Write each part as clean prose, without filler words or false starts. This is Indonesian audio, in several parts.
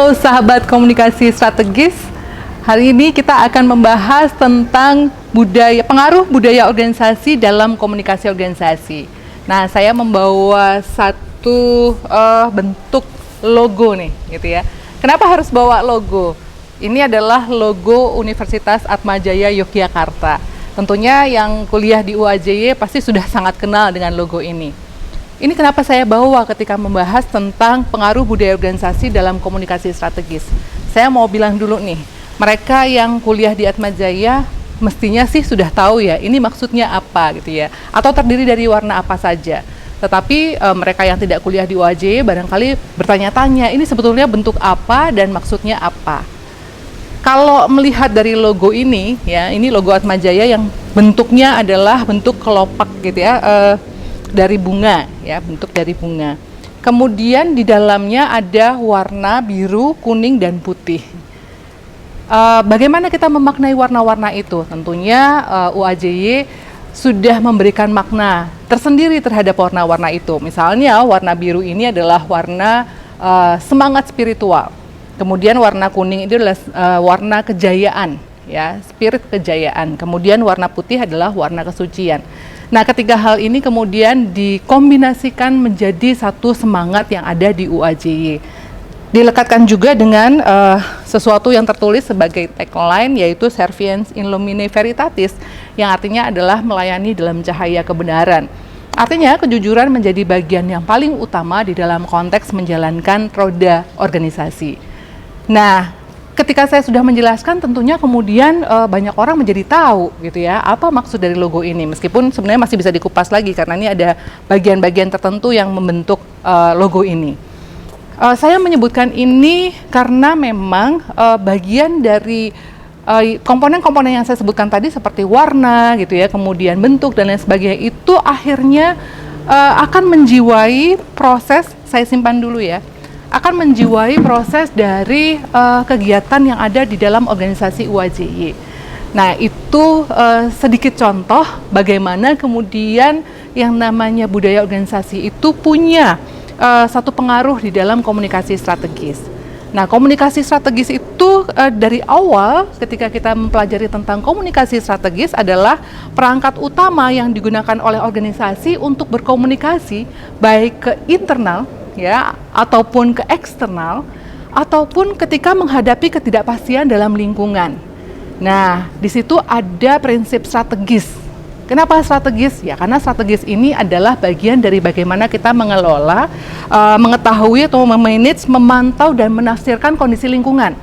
Halo sahabat komunikasi strategis. Hari ini kita akan membahas tentang pengaruh budaya organisasi dalam komunikasi organisasi. Nah, saya membawa satu bentuk logo nih, gitu ya. Kenapa harus bawa logo? Ini adalah logo Universitas Atmajaya Yogyakarta. Tentunya yang kuliah di UAJY pasti sudah sangat kenal dengan logo ini. Ini kenapa saya bawa ketika membahas tentang pengaruh budaya organisasi dalam komunikasi strategis. Saya mau bilang dulu nih, mereka yang kuliah di Atmajaya mestinya sih sudah tahu ya, ini maksudnya apa gitu ya, atau terdiri dari warna apa saja. Tetapi mereka yang tidak kuliah di UAJ barangkali bertanya-tanya, ini sebetulnya bentuk apa dan maksudnya apa. Kalau melihat dari logo ini, ya, ini logo Atmajaya yang bentuknya adalah bentuk kelopak gitu ya, dari bunga, ya, bentuk dari bunga. Kemudian di dalamnya ada warna biru, kuning, dan putih. Bagaimana kita memaknai warna-warna itu? Tentunya UAJY sudah memberikan makna tersendiri terhadap warna-warna itu. Misalnya warna biru ini adalah warna semangat spiritual. Kemudian warna kuning itu adalah warna kejayaan, ya, spirit kejayaan. Kemudian warna putih adalah warna kesucian. Nah, ketiga hal ini kemudian dikombinasikan menjadi satu semangat yang ada di UAJY. Dilekatkan juga dengan sesuatu yang tertulis sebagai tagline, yaitu Serviens in Lumine Veritatis, yang artinya adalah melayani dalam cahaya kebenaran. Artinya kejujuran menjadi bagian yang paling utama di dalam konteks menjalankan roda organisasi. Nah, ketika saya sudah menjelaskan, tentunya kemudian banyak orang menjadi tahu gitu ya, apa maksud dari logo ini, meskipun sebenarnya masih bisa dikupas lagi karena ini ada bagian-bagian tertentu yang membentuk logo ini. Saya menyebutkan ini karena memang bagian dari komponen-komponen yang saya sebutkan tadi seperti warna gitu ya, kemudian bentuk dan lain sebagainya, itu akhirnya akan menjiwai proses, saya simpan dulu ya, akan menjiwai proses dari kegiatan yang ada di dalam organisasi UAJY. Nah, itu sedikit contoh bagaimana kemudian yang namanya budaya organisasi itu punya satu pengaruh di dalam komunikasi strategis. Nah, komunikasi strategis itu dari awal ketika kita mempelajari tentang komunikasi strategis adalah perangkat utama yang digunakan oleh organisasi untuk berkomunikasi baik ke internal, ya, ataupun ke eksternal, ataupun ketika menghadapi ketidakpastian dalam lingkungan. Nah, di situ ada prinsip strategis. Kenapa strategis? Ya, karena strategis ini adalah bagian dari bagaimana kita mengelola, mengetahui atau memanage, memantau dan menafsirkan kondisi lingkungan.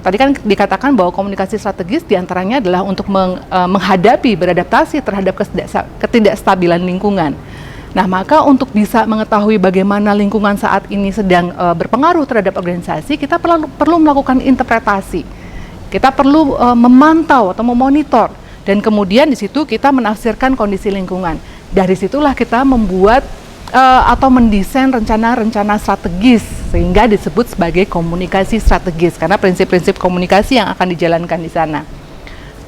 Tadi kan dikatakan bahwa komunikasi strategis diantaranya adalah untuk menghadapi, beradaptasi terhadap ketidakstabilan lingkungan. Nah, maka untuk bisa mengetahui bagaimana lingkungan saat ini sedang berpengaruh terhadap organisasi, kita perlu melakukan interpretasi. Kita perlu memantau atau memonitor, dan kemudian di situ kita menafsirkan kondisi lingkungan. Dari situlah kita membuat atau mendesain rencana-rencana strategis, sehingga disebut sebagai komunikasi strategis, karena prinsip-prinsip komunikasi yang akan dijalankan di sana.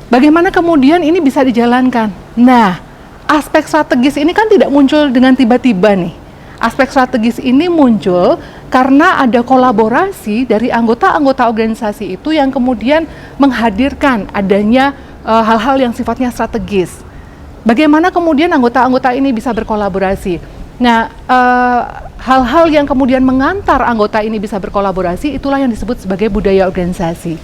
Bagaimana kemudian ini bisa dijalankan? Nah, aspek strategis ini kan tidak muncul dengan tiba-tiba nih. Aspek strategis ini muncul karena ada kolaborasi dari anggota-anggota organisasi itu yang kemudian menghadirkan adanya hal-hal yang sifatnya strategis. Bagaimana kemudian anggota-anggota ini bisa berkolaborasi? Nah, hal-hal yang kemudian mengantar anggota ini bisa berkolaborasi, itulah yang disebut sebagai budaya organisasi.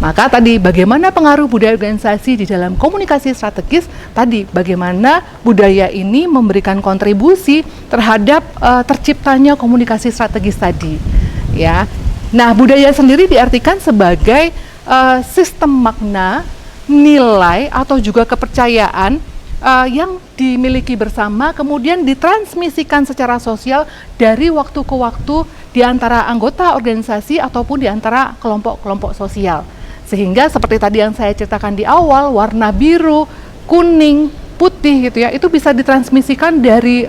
Maka tadi bagaimana pengaruh budaya organisasi di dalam komunikasi strategis, tadi bagaimana budaya ini memberikan kontribusi terhadap terciptanya komunikasi strategis tadi, ya. Nah, budaya sendiri diartikan sebagai sistem makna, nilai atau juga kepercayaan yang dimiliki bersama, kemudian ditransmisikan secara sosial dari waktu ke waktu di antara anggota organisasi ataupun di antara kelompok-kelompok sosial. Sehingga seperti tadi yang saya ceritakan di awal, warna biru, kuning, putih gitu ya, itu bisa ditransmisikan dari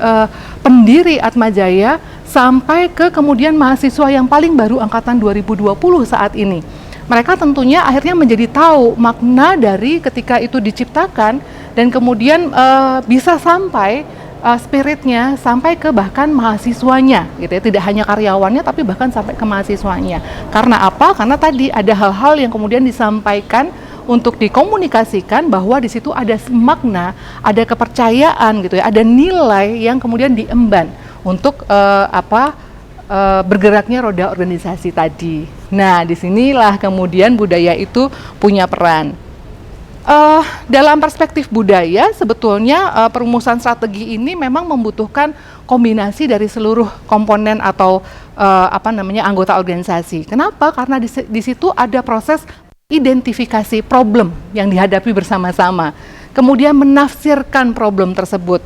pendiri Atmajaya sampai ke kemudian mahasiswa yang paling baru angkatan 2020 saat ini. Mereka tentunya akhirnya menjadi tahu makna dari ketika itu diciptakan, dan kemudian bisa sampai spiritnya sampai ke bahkan mahasiswanya gitu ya, tidak hanya karyawannya tapi bahkan sampai ke mahasiswanya. Karena apa? Karena tadi ada hal-hal yang kemudian disampaikan untuk dikomunikasikan bahwa di situ ada makna, ada kepercayaan gitu ya, ada nilai yang kemudian diemban untuk bergeraknya roda organisasi tadi. Nah, disinilah kemudian budaya itu punya peran. Dalam perspektif budaya, sebetulnya perumusan strategi ini memang membutuhkan kombinasi dari seluruh komponen atau anggota organisasi. Kenapa? Karena di situ ada proses identifikasi problem yang dihadapi bersama-sama, kemudian menafsirkan problem tersebut,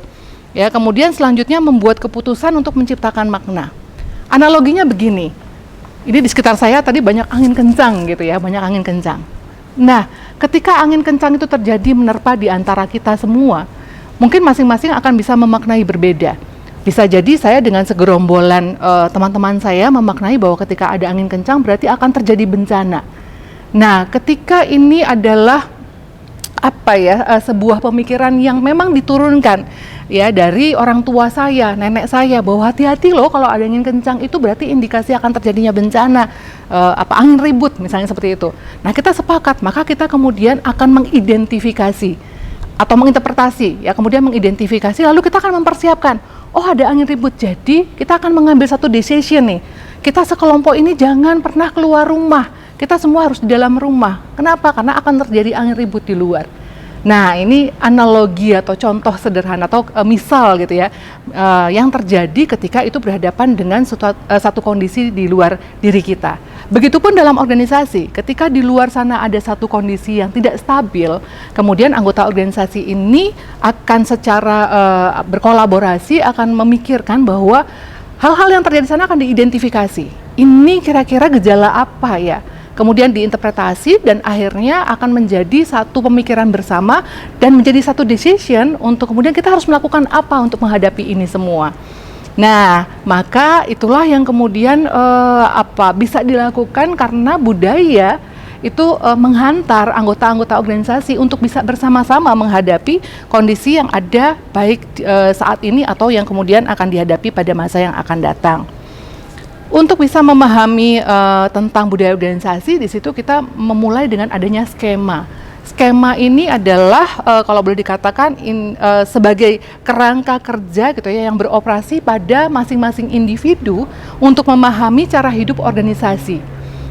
ya, kemudian selanjutnya membuat keputusan untuk menciptakan makna. Analoginya begini, ini di sekitar saya tadi banyak angin kencang gitu ya, banyak angin kencang. Nah, ketika angin kencang itu terjadi menerpa di antara kita semua, mungkin masing-masing akan bisa memaknai berbeda. Bisa jadi saya dengan segerombolan teman-teman saya memaknai bahwa ketika ada angin kencang berarti akan terjadi bencana. Nah, ketika ini adalah sebuah pemikiran yang memang diturunkan ya dari orang tua saya, nenek saya, bahwa hati-hati loh kalau ada angin kencang, itu berarti indikasi akan terjadinya bencana, angin ribut misalnya seperti itu. Nah, kita sepakat, maka kita kemudian akan mengidentifikasi atau menginterpretasi, ya, kemudian mengidentifikasi, lalu kita akan mempersiapkan, oh ada angin ribut, jadi kita akan mengambil satu decision nih, kita sekelompok ini jangan pernah keluar rumah, kita semua harus di dalam rumah. Kenapa? Karena akan terjadi angin ribut di luar. Nah, ini analogi atau contoh sederhana atau misal gitu ya, yang terjadi ketika itu berhadapan dengan satu kondisi di luar diri kita. Begitupun dalam organisasi, ketika di luar sana ada satu kondisi yang tidak stabil, kemudian anggota organisasi ini akan secara berkolaborasi akan memikirkan bahwa hal-hal yang terjadi di sana akan diidentifikasi. Ini kira-kira gejala apa ya? Kemudian diinterpretasi dan akhirnya akan menjadi satu pemikiran bersama dan menjadi satu decision untuk kemudian kita harus melakukan apa untuk menghadapi ini semua. Nah, maka itulah yang kemudian bisa dilakukan karena budaya itu menghantar anggota-anggota organisasi untuk bisa bersama-sama menghadapi kondisi yang ada baik saat ini atau yang kemudian akan dihadapi pada masa yang akan datang. Untuk bisa memahami tentang budaya organisasi, di situ kita memulai dengan adanya skema. Skema ini adalah kalau boleh dikatakan sebagai kerangka kerja gitu ya, yang beroperasi pada masing-masing individu untuk memahami cara hidup organisasi.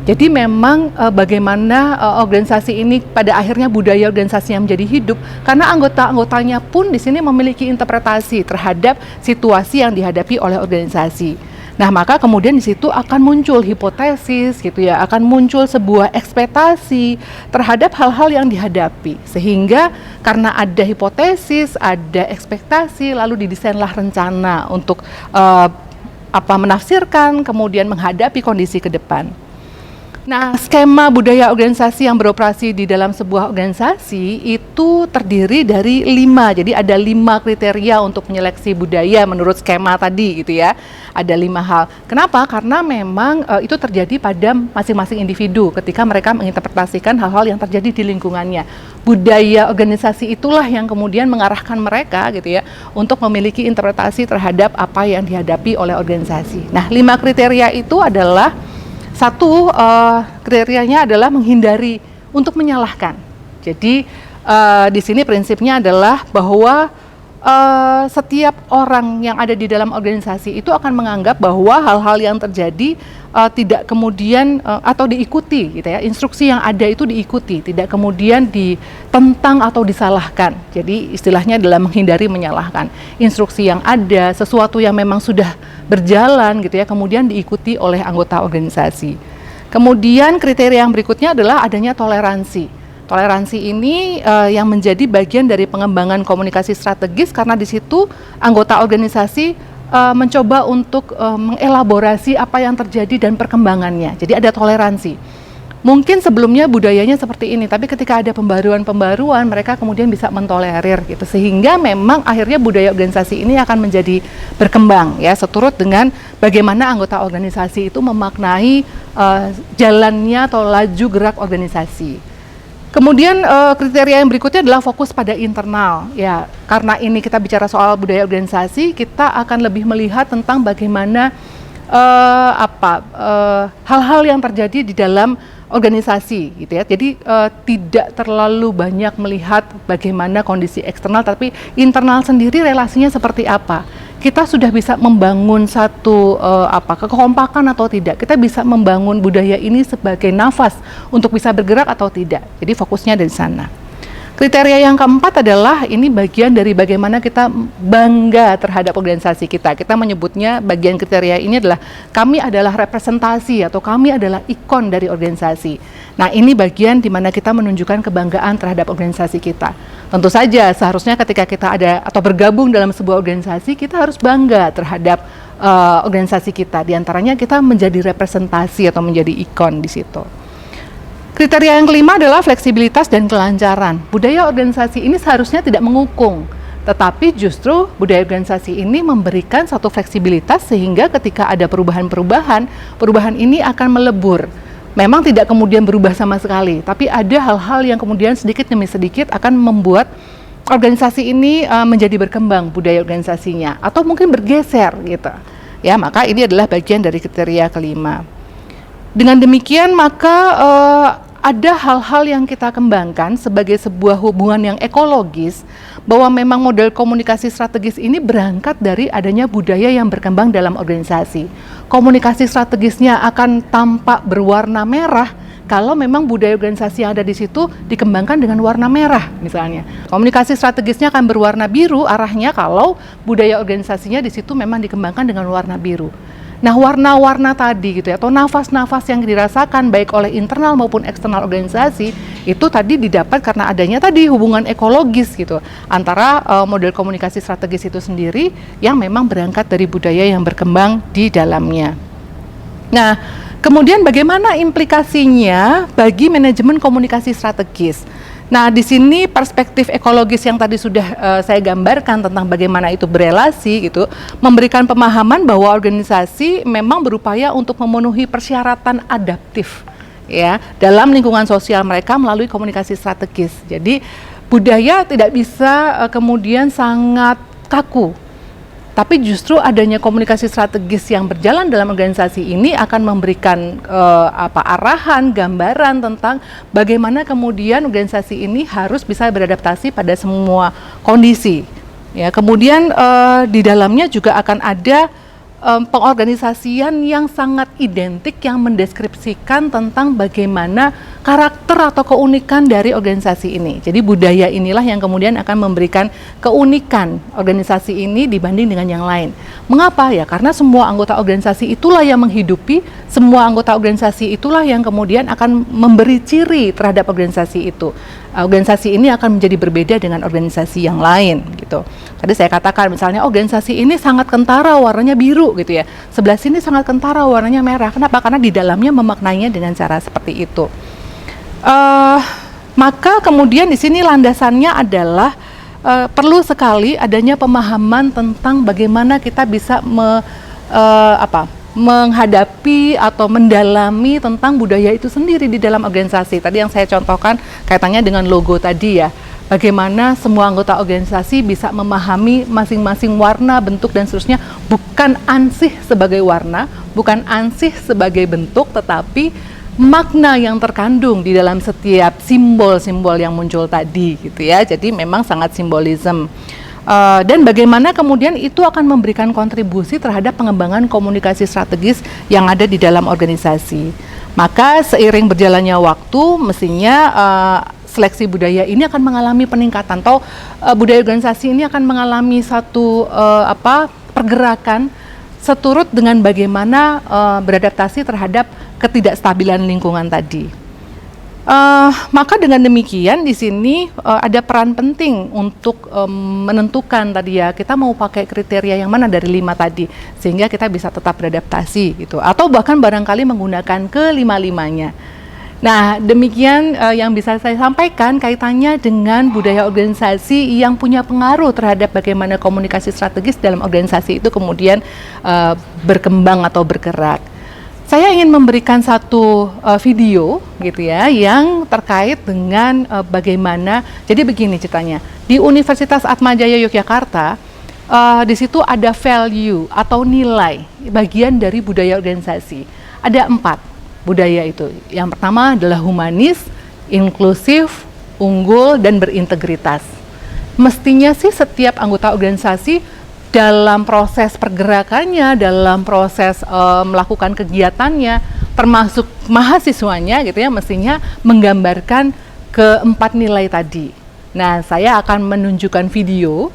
Jadi memang bagaimana organisasi ini pada akhirnya budaya organisasi yang menjadi hidup, karena anggota-anggotanya pun di sini memiliki interpretasi terhadap situasi yang dihadapi oleh organisasi. Nah, maka kemudian di situ akan muncul hipotesis gitu ya, akan muncul sebuah ekspektasi terhadap hal-hal yang dihadapi. Sehingga karena ada hipotesis, ada ekspektasi, lalu didesainlah rencana untuk menafsirkan, kemudian menghadapi kondisi ke depan. Nah, skema budaya organisasi yang beroperasi di dalam sebuah organisasi itu terdiri dari 5. Jadi ada 5 kriteria untuk menyeleksi budaya menurut skema tadi gitu ya. Ada 5 hal. Kenapa? Karena memang itu terjadi pada masing-masing individu ketika mereka menginterpretasikan hal-hal yang terjadi di lingkungannya. Budaya organisasi itulah yang kemudian mengarahkan mereka gitu ya untuk memiliki interpretasi terhadap apa yang dihadapi oleh organisasi. Nah, 5 kriteria itu adalah satu, kriterianya adalah menghindari untuk menyalahkan. Jadi di sini prinsipnya adalah bahwa setiap orang yang ada di dalam organisasi itu akan menganggap bahwa hal-hal yang terjadi tidak kemudian atau diikuti gitu ya, instruksi yang ada itu diikuti, tidak kemudian ditentang atau disalahkan. Jadi istilahnya adalah menghindari menyalahkan. Instruksi yang ada, sesuatu yang memang sudah berjalan gitu ya, kemudian diikuti oleh anggota organisasi. Kemudian kriteria yang berikutnya adalah adanya toleransi. Toleransi ini yang menjadi bagian dari pengembangan komunikasi strategis, karena di situ anggota organisasi mencoba untuk mengelaborasi apa yang terjadi dan perkembangannya. Jadi ada toleransi. Mungkin sebelumnya budayanya seperti ini, tapi ketika ada pembaruan-pembaruan, mereka kemudian bisa mentolerir gitu, sehingga memang akhirnya budaya organisasi ini akan menjadi berkembang ya, seturut dengan bagaimana anggota organisasi itu memaknai jalannya atau laju gerak organisasi. Kemudian kriteria yang berikutnya adalah fokus pada internal. Ya, karena ini kita bicara soal budaya organisasi, kita akan lebih melihat tentang bagaimana hal-hal yang terjadi di dalam organisasi, gitu ya. Jadi tidak terlalu banyak melihat bagaimana kondisi eksternal, tapi internal sendiri relasinya seperti apa. Kita sudah bisa membangun satu kekompakan atau tidak. Kita bisa membangun budaya ini sebagai nafas untuk bisa bergerak atau tidak. Jadi fokusnya dari sana. Kriteria yang keempat adalah ini bagian dari bagaimana kita bangga terhadap organisasi kita. Kita menyebutnya bagian kriteria ini adalah kami adalah representasi atau kami adalah ikon dari organisasi. Nah, ini bagian di mana kita menunjukkan kebanggaan terhadap organisasi kita. Tentu saja seharusnya ketika kita ada atau bergabung dalam sebuah organisasi, kita harus bangga terhadap organisasi kita. Di antaranya kita menjadi representasi atau menjadi ikon di situ. Kriteria yang kelima adalah fleksibilitas dan kelancaran. Budaya organisasi ini seharusnya tidak mengukung, tetapi justru budaya organisasi ini memberikan satu fleksibilitas sehingga ketika ada perubahan ini akan melebur. Memang tidak kemudian berubah sama sekali, tapi ada hal-hal yang kemudian sedikit demi sedikit akan membuat organisasi ini menjadi berkembang budaya organisasinya, atau mungkin bergeser gitu. Ya, maka ini adalah bagian dari kriteria kelima. Dengan demikian maka ada hal-hal yang kita kembangkan sebagai sebuah hubungan yang ekologis, bahwa memang model komunikasi strategis ini berangkat dari adanya budaya yang berkembang dalam organisasi. Komunikasi strategisnya akan tampak berwarna merah kalau memang budaya organisasi yang ada di situ dikembangkan dengan warna merah misalnya. Komunikasi strategisnya akan berwarna biru arahnya kalau budaya organisasinya di situ memang dikembangkan dengan warna biru. Nah, warna-warna tadi gitu ya, atau nafas-nafas yang dirasakan baik oleh internal maupun eksternal organisasi itu tadi didapat karena adanya tadi hubungan ekologis gitu antara model komunikasi strategis itu sendiri yang memang berangkat dari budaya yang berkembang di dalamnya. Nah, kemudian bagaimana implikasinya bagi manajemen komunikasi strategis? Nah, di sini perspektif ekologis yang tadi sudah saya gambarkan tentang bagaimana itu berelasi gitu, memberikan pemahaman bahwa organisasi memang berupaya untuk memenuhi persyaratan adaptif ya dalam lingkungan sosial mereka melalui komunikasi strategis. Jadi budaya tidak bisa kemudian sangat kaku. Tapi justru adanya komunikasi strategis yang berjalan dalam organisasi ini akan memberikan arahan, gambaran tentang bagaimana kemudian organisasi ini harus bisa beradaptasi pada semua kondisi. Ya, kemudian di dalamnya juga akan ada pengorganisasian yang sangat identik yang mendeskripsikan tentang bagaimana karakter atau keunikan dari organisasi ini. Jadi budaya inilah yang kemudian akan memberikan keunikan organisasi ini dibanding dengan yang lain. Mengapa? Ya karena semua anggota organisasi itulah yang menghidupi, semua anggota organisasi itulah yang kemudian akan memberi ciri terhadap organisasi itu. Organisasi ini akan menjadi berbeda dengan organisasi yang lain gitu. Tadi saya katakan misalnya organisasi ini sangat kentara warnanya biru gitu ya. Sebelah sini sangat kentara warnanya merah. Kenapa? Karena di dalamnya memaknainya dengan cara seperti itu. Maka kemudian di sini landasannya adalah perlu sekali adanya pemahaman tentang bagaimana kita bisa menghadapi atau mendalami tentang budaya itu sendiri di dalam organisasi. Tadi yang saya contohkan kaitannya dengan logo tadi ya. Bagaimana semua anggota organisasi bisa memahami masing-masing warna, bentuk dan seterusnya, bukan ansih sebagai warna, bukan ansih sebagai bentuk, tetapi makna yang terkandung di dalam setiap simbol-simbol yang muncul tadi gitu ya. Jadi memang sangat simbolisme. Dan bagaimana kemudian itu akan memberikan kontribusi terhadap pengembangan komunikasi strategis yang ada di dalam organisasi. Maka seiring berjalannya waktu mestinya seleksi budaya ini akan mengalami peningkatan atau budaya organisasi ini akan mengalami satu pergerakan seturut dengan bagaimana beradaptasi terhadap ketidakstabilan lingkungan tadi. Maka dengan demikian di sini ada peran penting untuk menentukan tadi ya kita mau pakai kriteria yang mana dari 5 tadi sehingga kita bisa tetap beradaptasi gitu atau bahkan barangkali menggunakan kelima-limanya. Nah demikian yang bisa saya sampaikan kaitannya dengan budaya organisasi yang punya pengaruh terhadap bagaimana komunikasi strategis dalam organisasi itu kemudian berkembang atau bergerak. Saya ingin memberikan satu video gitu ya yang terkait dengan bagaimana, jadi begini ceritanya. Di Universitas Atmajaya Yogyakarta, di situ ada value atau nilai bagian dari budaya organisasi. Ada 4 budaya itu. Yang pertama adalah humanis, inklusif, unggul, dan berintegritas. Mestinya sih setiap anggota organisasi dalam proses pergerakannya, dalam proses melakukan kegiatannya, termasuk mahasiswanya gitu ya, mestinya menggambarkan ke-4 nilai tadi. Nah, saya akan menunjukkan video,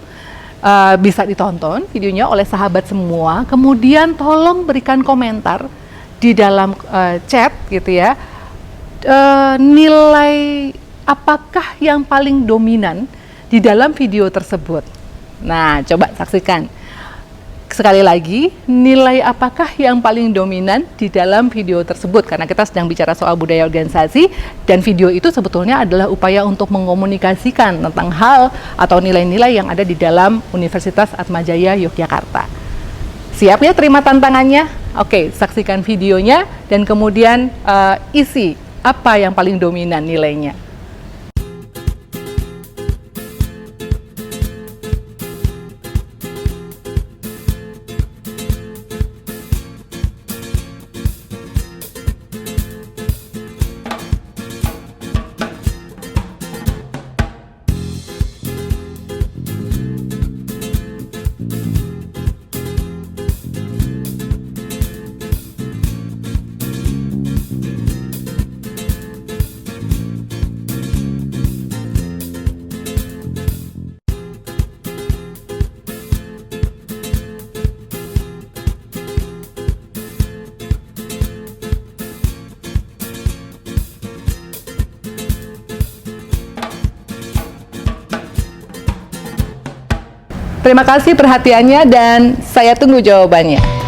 bisa ditonton videonya oleh sahabat semua, kemudian tolong berikan komentar di dalam chat gitu ya, nilai apakah yang paling dominan di dalam video tersebut. Nah, coba saksikan. Sekali lagi, nilai apakah yang paling dominan di dalam video tersebut? Karena kita sedang bicara soal budaya organisasi, dan video itu sebetulnya adalah upaya untuk mengomunikasikan tentang hal atau nilai-nilai yang ada di dalam Universitas Atmajaya Yogyakarta. Siap ya terima tantangannya? Oke, saksikan videonya dan kemudian isi apa yang paling dominan nilainya. Terima kasih perhatiannya dan saya tunggu jawabannya.